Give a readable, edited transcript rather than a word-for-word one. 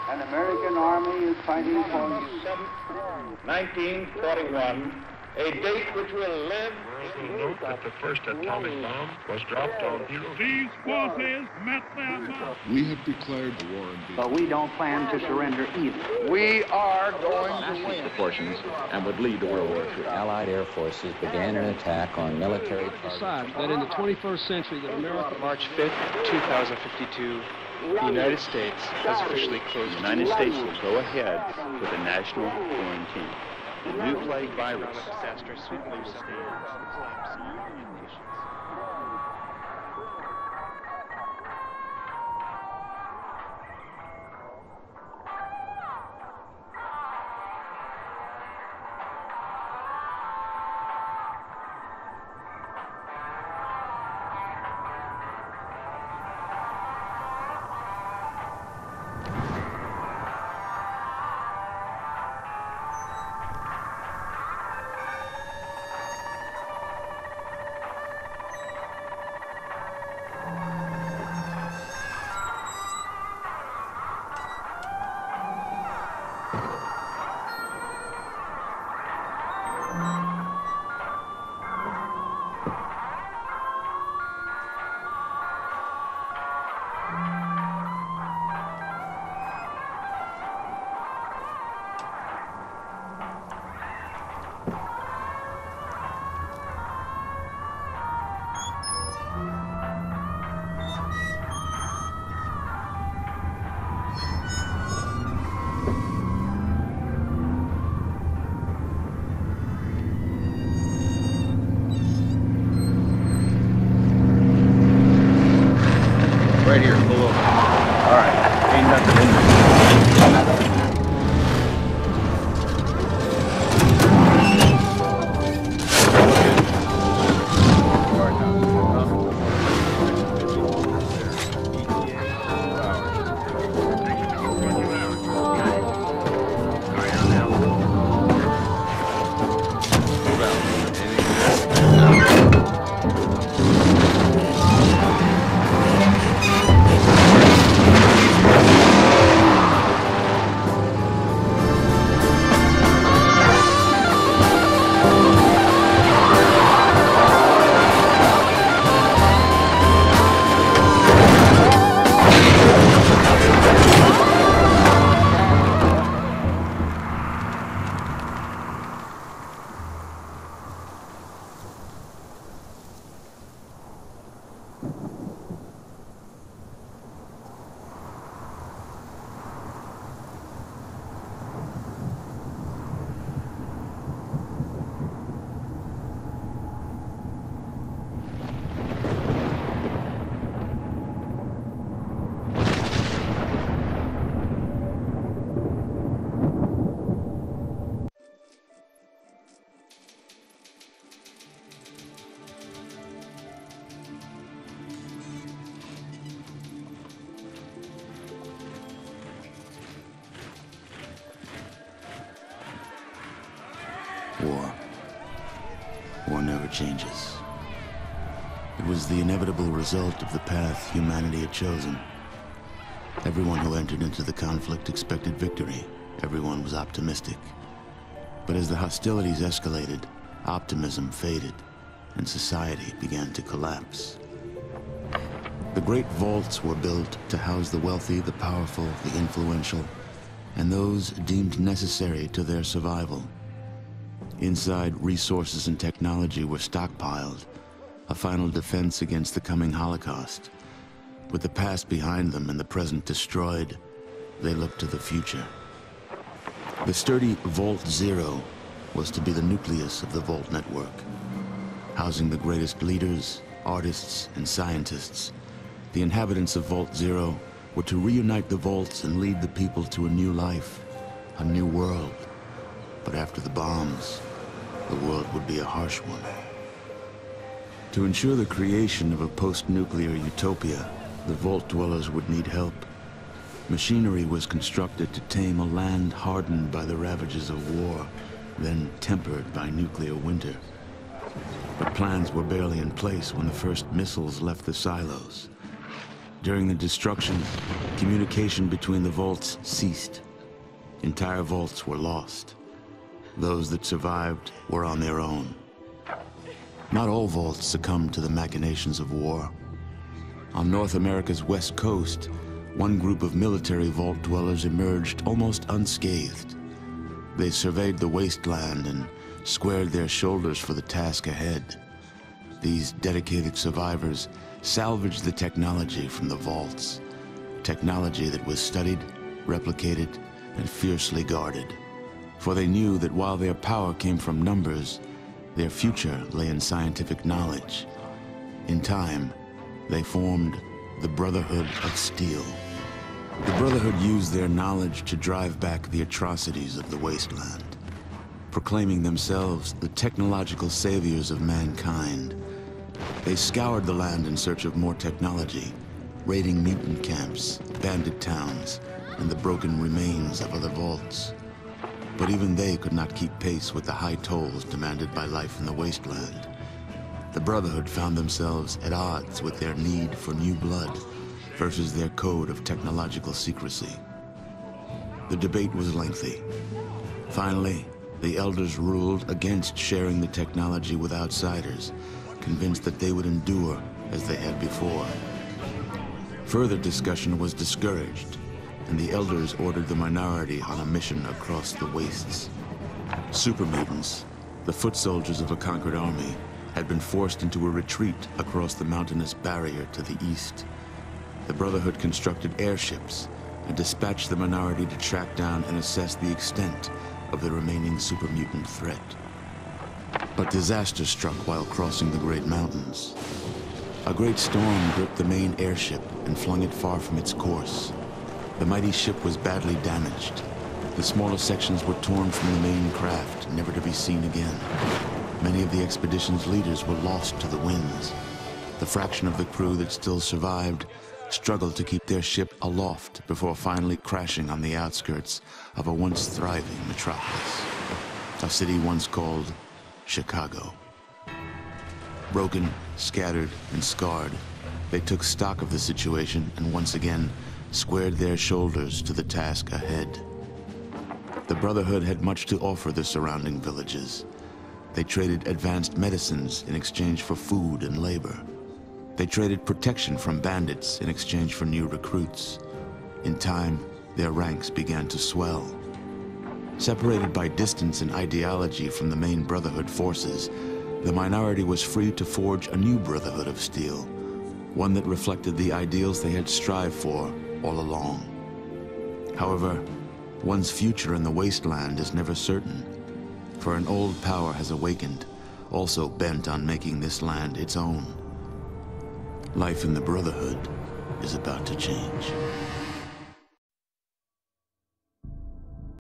An American army is fighting for you. 1941, a date which will live. Note that the first atomic bomb was dropped on Hiroshima. These forces met their match. We have declared the war in Vietnam. But we don't plan to surrender either. We are going to win. Proportions and would lead to World War III. Allied air forces began an attack on military targets. That in the 21st century that America... March 5th, 2052, the United States has officially closed. The United States will go ahead with a national quarantine. The new plague virus. Disaster sweeping the collapse of the United Nations. Right here, pull over. All right, ain't nothing in there. War never changes. It was the inevitable result of the path humanity had chosen. Everyone who entered into the conflict expected victory. Everyone was optimistic. But as the hostilities escalated, optimism faded, and society began to collapse. The great vaults were built to house the wealthy, the powerful, the influential, and those deemed necessary to their survival. Inside, resources and technology were stockpiled, a final defense against the coming Holocaust. With the past behind them and the present destroyed, they looked to the future. The sturdy Vault Zero was to be the nucleus of the Vault network, housing the greatest leaders, artists, and scientists. The inhabitants of Vault Zero were to reunite the vaults and lead the people to a new life, a new world. But after the bombs, the world would be a harsh one. To ensure the creation of a post-nuclear utopia, the Vault dwellers would need help. Machinery was constructed to tame a land hardened by the ravages of war, then tempered by nuclear winter. But plans were barely in place when the first missiles left the silos. During the destruction, communication between the vaults ceased. Entire vaults were lost. Those that survived were on their own. Not all vaults succumbed to the machinations of war. On North America's west coast, one group of military vault dwellers emerged almost unscathed. They surveyed the wasteland and squared their shoulders for the task ahead. These dedicated survivors salvaged the technology from the vaults, technology that was studied, replicated, and fiercely guarded. For they knew that while their power came from numbers, their future lay in scientific knowledge. In time, they formed the Brotherhood of Steel. The Brotherhood used their knowledge to drive back the atrocities of the wasteland, proclaiming themselves the technological saviors of mankind. They scoured the land in search of more technology, raiding mutant camps, bandit towns, and the broken remains of other vaults. But even they could not keep pace with the high tolls demanded by life in the wasteland. The Brotherhood found themselves at odds with their need for new blood versus their code of technological secrecy. The debate was lengthy. Finally, the elders ruled against sharing the technology with outsiders, convinced that they would endure as they had before. Further discussion was discouraged, and the elders ordered the minority on a mission across the wastes. Super mutants, the foot soldiers of a conquered army, had been forced into a retreat across the mountainous barrier to the east. The Brotherhood constructed airships and dispatched the minority to track down and assess the extent of the remaining super mutant threat. But disaster struck while crossing the Great Mountains. A great storm gripped the main airship and flung it far from its course. The mighty ship was badly damaged. The smaller sections were torn from the main craft, never to be seen again. Many of the expedition's leaders were lost to the winds. The fraction of the crew that still survived struggled to keep their ship aloft before finally crashing on the outskirts of a once thriving metropolis, a city once called Chicago. Broken, scattered, and scarred, they took stock of the situation and once again squared their shoulders to the task ahead. The Brotherhood had much to offer the surrounding villages. They traded advanced medicines in exchange for food and labor. They traded protection from bandits in exchange for new recruits. In time, their ranks began to swell. Separated by distance and ideology from the main Brotherhood forces, the minority was free to forge a new Brotherhood of Steel, one that reflected the ideals they had strived for all along. However, one's future in the wasteland is never certain, for an old power has awakened, also bent on making this land its own. Life in the Brotherhood is about to change.